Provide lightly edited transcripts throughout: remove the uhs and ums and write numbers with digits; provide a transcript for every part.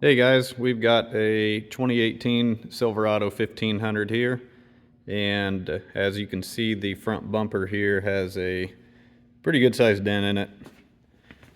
Hey guys, we've got a 2018 Silverado 1500 here, and as you can see, the front bumper here has a pretty good sized dent in it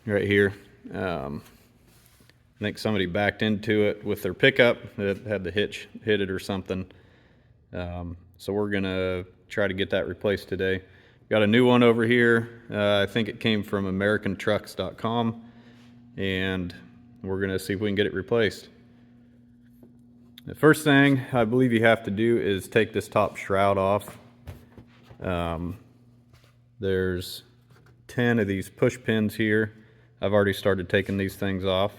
right here. I think somebody backed into it with their pickup that had the hitch hit it or something. So we're gonna try to get that replaced today. Got a new one over here. I think it came from AmericanTrucks.com, and we're gonna see if we can get it replaced. The first thing I believe you have to do is take this top shroud off. There's 10 of these push pins here. I've already started taking these things off.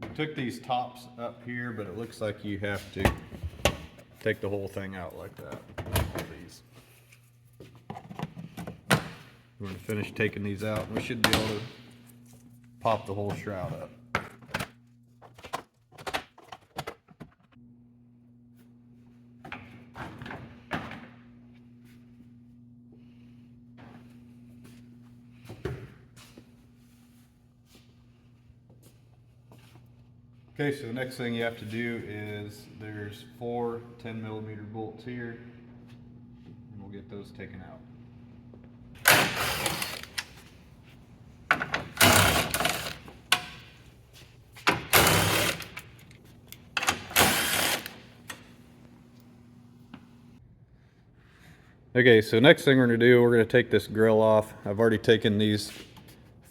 We took these tops up here, but it looks like you have to take the whole thing out like that. These. We're going to finish taking these out, and we should be able to pop the whole shroud up. Okay, so the next thing you have to do is there's 4 10mm bolts here, and we'll get those taken out. Okay, so next thing we're going to do, we're going to take this grill off. I've already taken these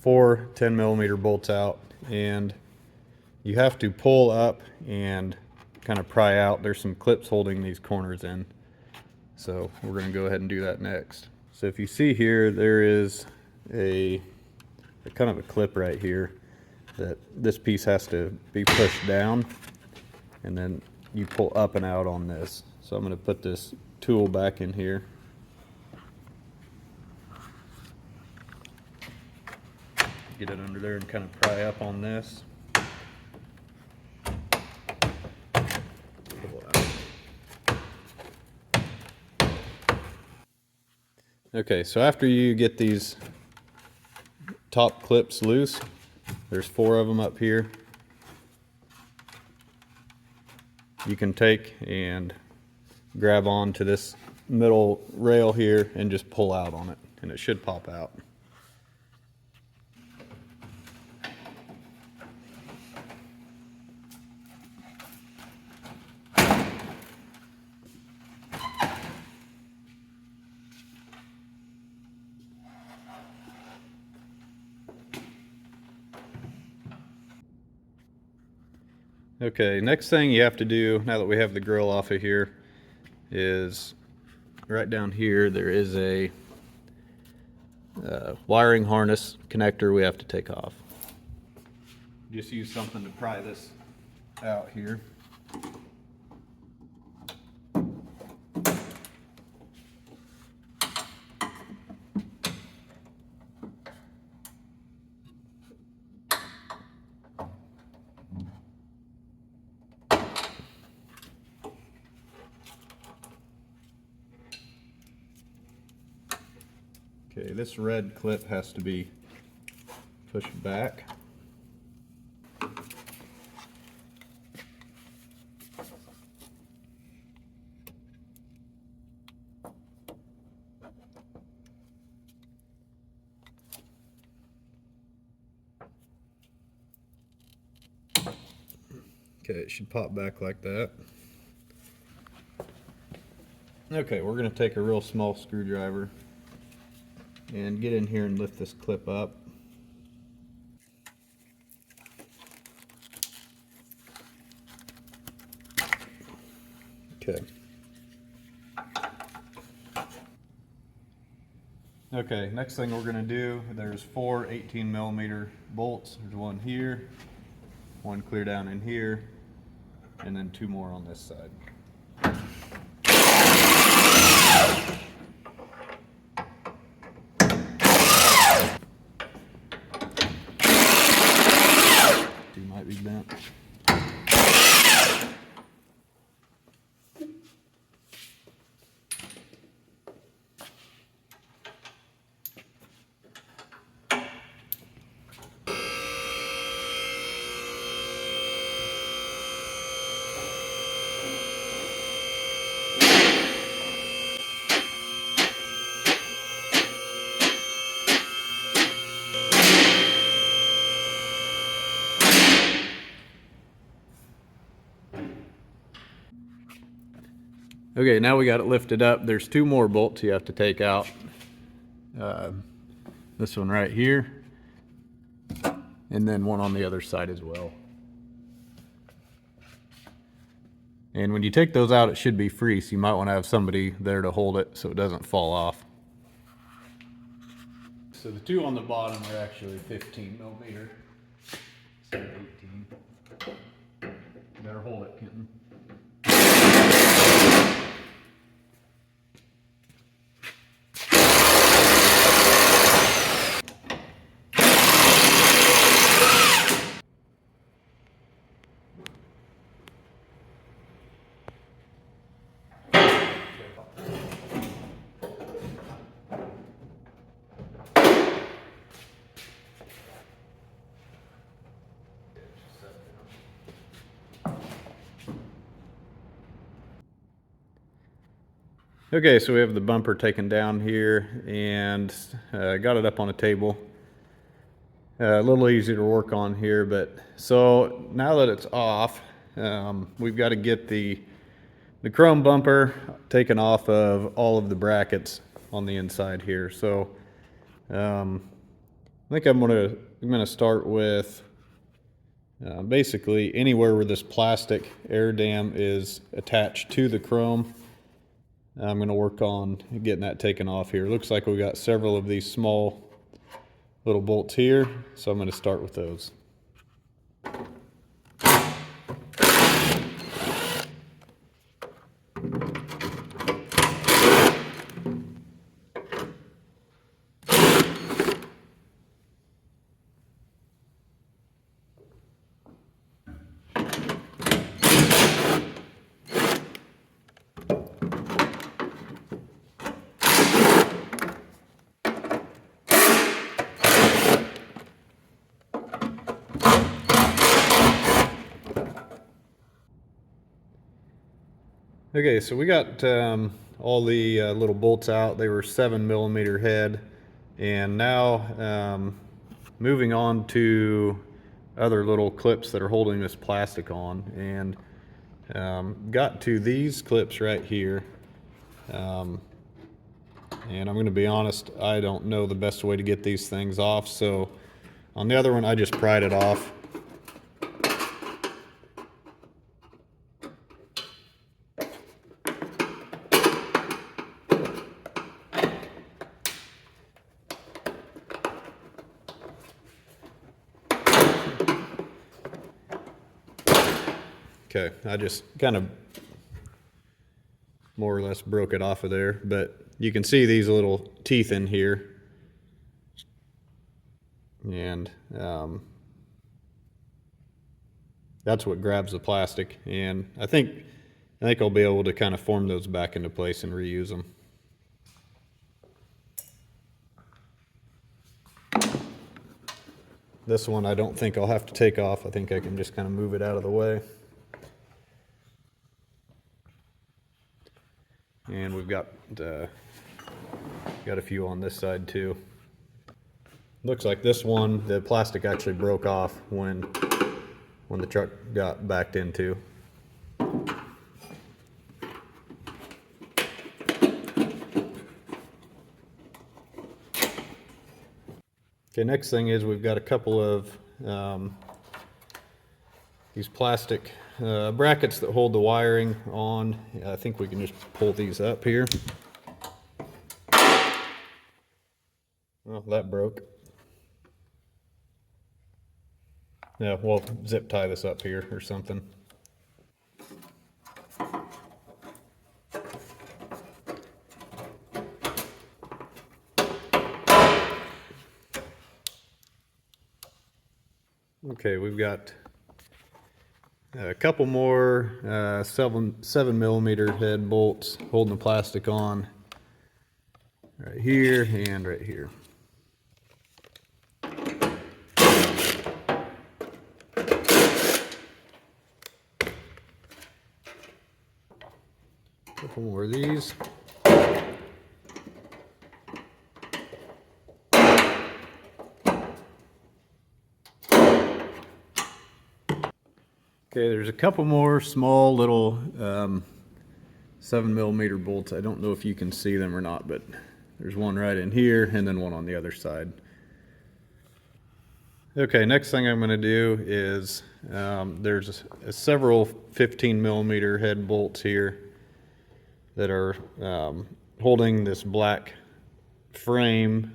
4 10mm bolts out, and you have to pull up and kind of pry out. There's some clips holding these corners in. So we're going to go ahead and do that next. So if you see here, there is a kind of a clip right here that this piece has to be pushed down, and then you pull up and out on this. So I'm going to put this tool back in here. Get it under there and kind of pry up on this. Okay, so after you get these top clips loose, there's 4 of them up here. You can take and grab onto this middle rail here and just pull out on it, and it should pop out. Okay, next thing you have to do, now that we have the grill off of here, is right down here there is a wiring harness connector we have to take off. Just use something to pry this out here. Okay, this red clip has to be pushed back. Okay, it should pop back like that. Okay, we're going to take a real small screwdriver and get in here and lift this clip up. Okay. Okay, next thing we're going to do, there's 4 18mm bolts. There's one here, one clear down in here, and then 2 more on this side. be bent. Okay, now we got it lifted up. There's two more bolts you have to take out. This one right here, and then one on the other side as well. And when you take those out, it should be free, so you might want to have somebody there to hold it so it doesn't fall off. So the two on the bottom are actually 15 millimeter instead of 18. You better hold it, kitten. Okay, so we have the bumper taken down here and got it up on a table. A little easier to work on here, but so now that it's off, we've got to get the chrome bumper taken off of all of the brackets on the inside here. So I think I'm gonna start with basically anywhere where this plastic air dam is attached to the chrome. I'm going to work on getting that taken off here. Looks like we got several of these small little bolts here, so I'm going to start with those. Okay, so we got all the little bolts out. They were 7 millimeter head, and now moving on to other little clips that are holding this plastic on, and got to these clips right here. And I'm going to be honest, I don't know the best way to get these things off, so on the other one I just pried it off. Okay, I just kind of more or less broke it off of there, but you can see these little teeth in here, and that's what grabs the plastic, and I think I'll be able to kind of form those back into place and reuse them. This one I don't think I'll have to take off. I think I can just kind of move it out of the way. And we've got a few on this side too. Looks like this one, the plastic actually broke off when the truck got backed into. Okay, next thing is we've got a couple of these plastic brackets that hold the wiring on. I think we can just pull these up here. Oh, that broke. Yeah, we'll zip tie this up here or something. Okay, we've got A couple more 7mm head bolts holding the plastic on right here and right here. Couple more of these. Okay, there's a couple more small little 7mm bolts. I don't know if you can see them or not, but there's one right in here and then one on the other side. Okay, next thing I'm going to do is there's several 15mm head bolts here that are holding this black frame,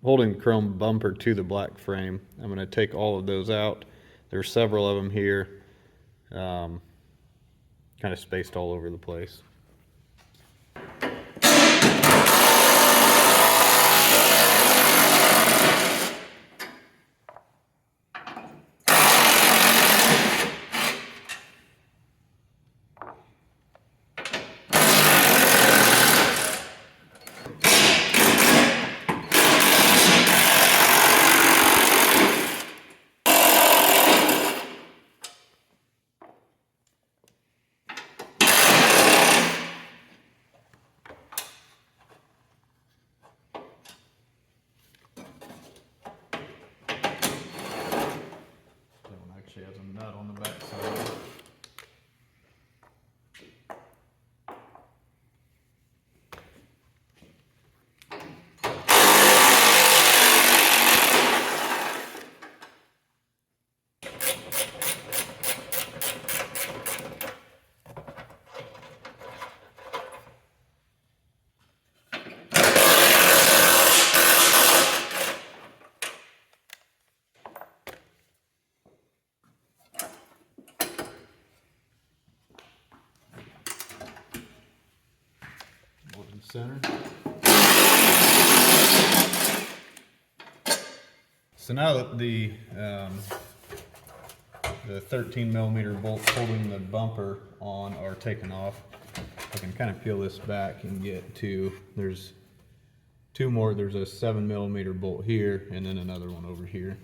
holding the chrome bumper to the black frame. I'm going to take all of those out. There's several of them here, kind of spaced all over the place. Actually has a nut on the back side. Center. So now that the 13mm bolts holding the bumper on are taken off, I can kind of peel this back and get to, there's two more. There's a 7mm bolt here and then another one over here.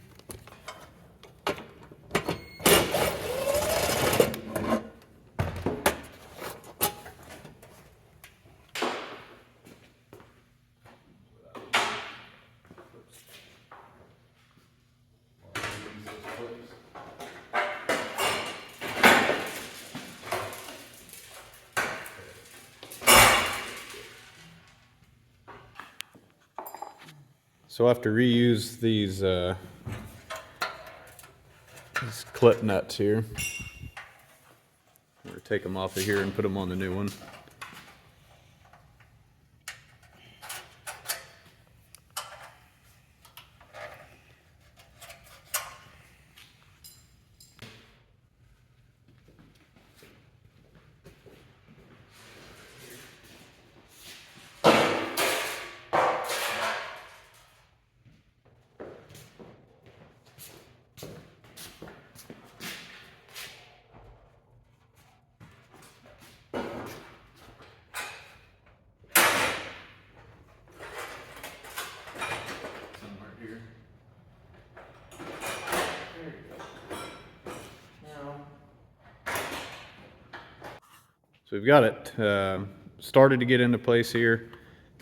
So I have to reuse these clip nuts here. I'm going to take them off of here and put them on the new one. So we've got it started to get into place here.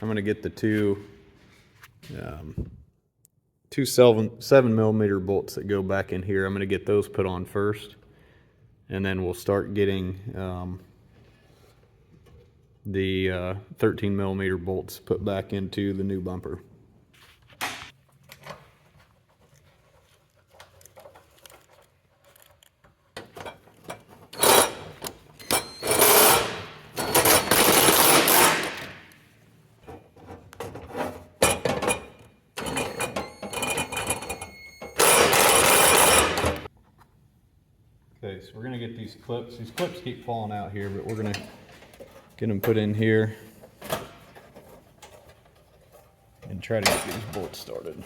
I'm going to get the two 7mm bolts that go back in here. I'm going to get those put on first, and then we'll start getting the 13mm bolts put back into the new bumper. Okay, so we're going to get these clips. These clips keep falling out here, but we're going to get them put in here and try to get these bolts started.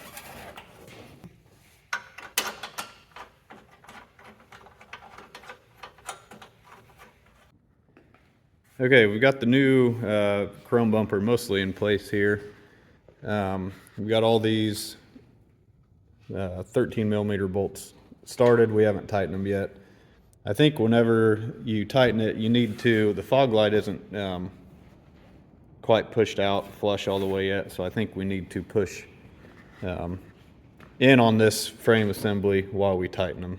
Okay, we've got the new chrome bumper mostly in place here. We've got all these 13 millimeter bolts started. We haven't tightened them yet. I think whenever you tighten it, you need to, the fog light isn't quite pushed out flush all the way yet, so I think we need to push in on this frame assembly while we tighten them.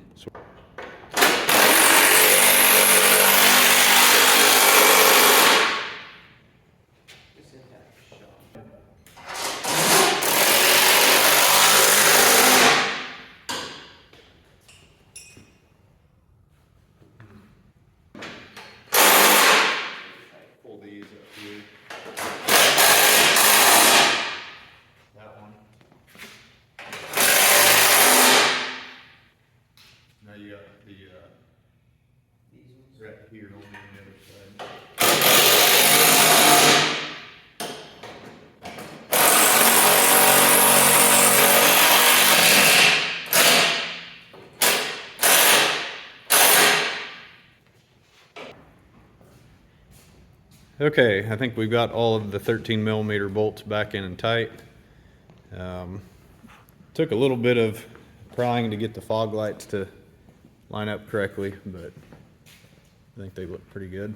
Pull these up here. That one. Now you got the these ones right here on the other side. Okay, I think we've got all of the 13 millimeter bolts back in and tight. Took a little bit of prying to get the fog lights to line up correctly, but I think they look pretty good.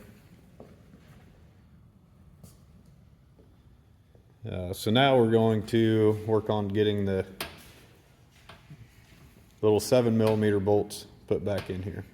So now we're going to work on getting the little 7 millimeter bolts put back in here.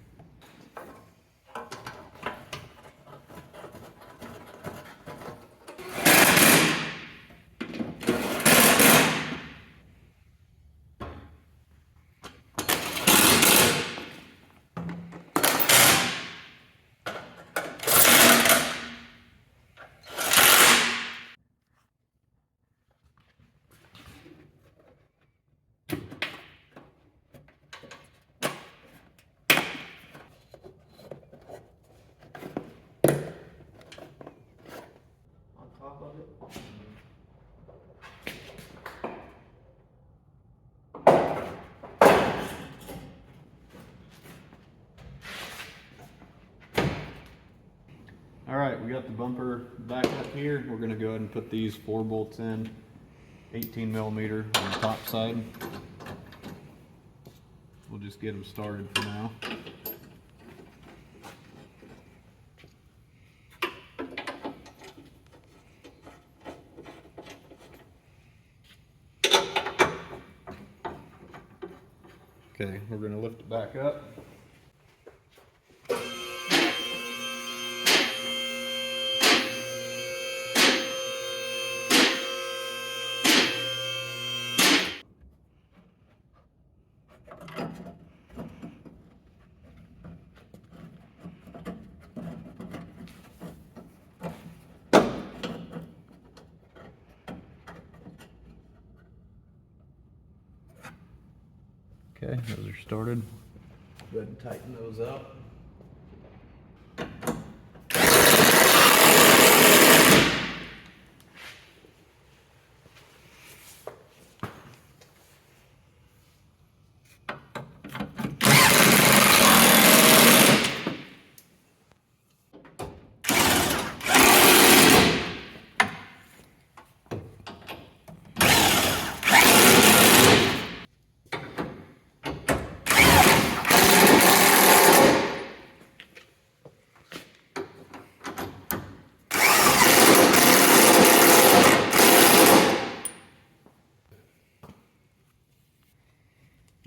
All right, we got the bumper back up here. We're going to go ahead and put these 4 bolts in, 18 millimeter on the top side. We'll just get them started for now. Okay, we're going to lift it back up. Okay, those are started. Go ahead and tighten those up.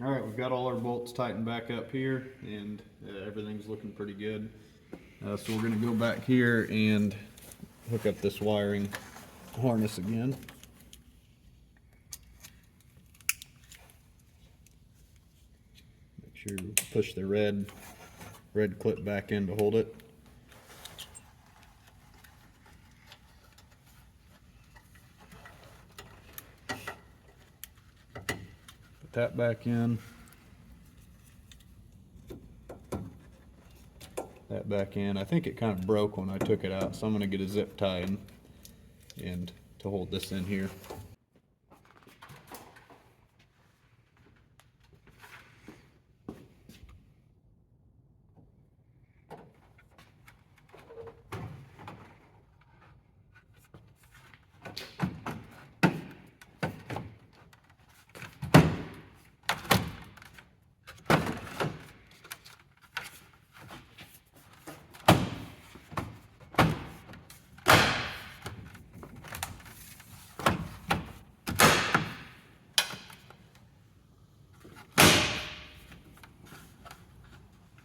All right, we've got all our bolts tightened back up here, and everything's looking pretty good. So we're going to go back here and hook up this wiring harness again. Make sure you push the red clip back in to hold it. Put that back in. That back in. I think it kind of broke when I took it out, so I'm going to get a zip tie and to hold this in here.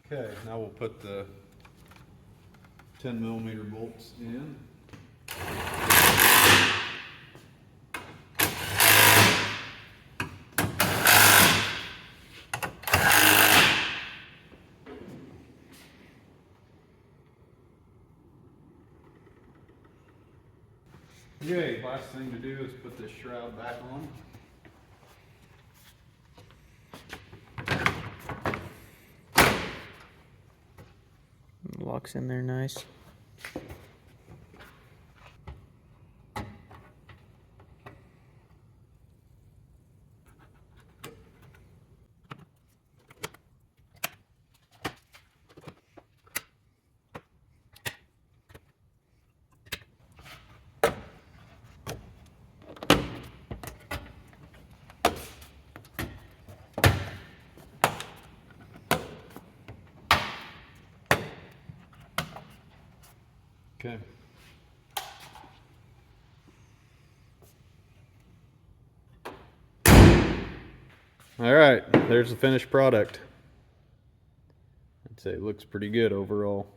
Okay, now we'll put the 10mm bolts in. Okay, last thing to do is put this shroud back on. Locks in there nice. Okay. All right, there's the finished product. I'd say it looks pretty good overall.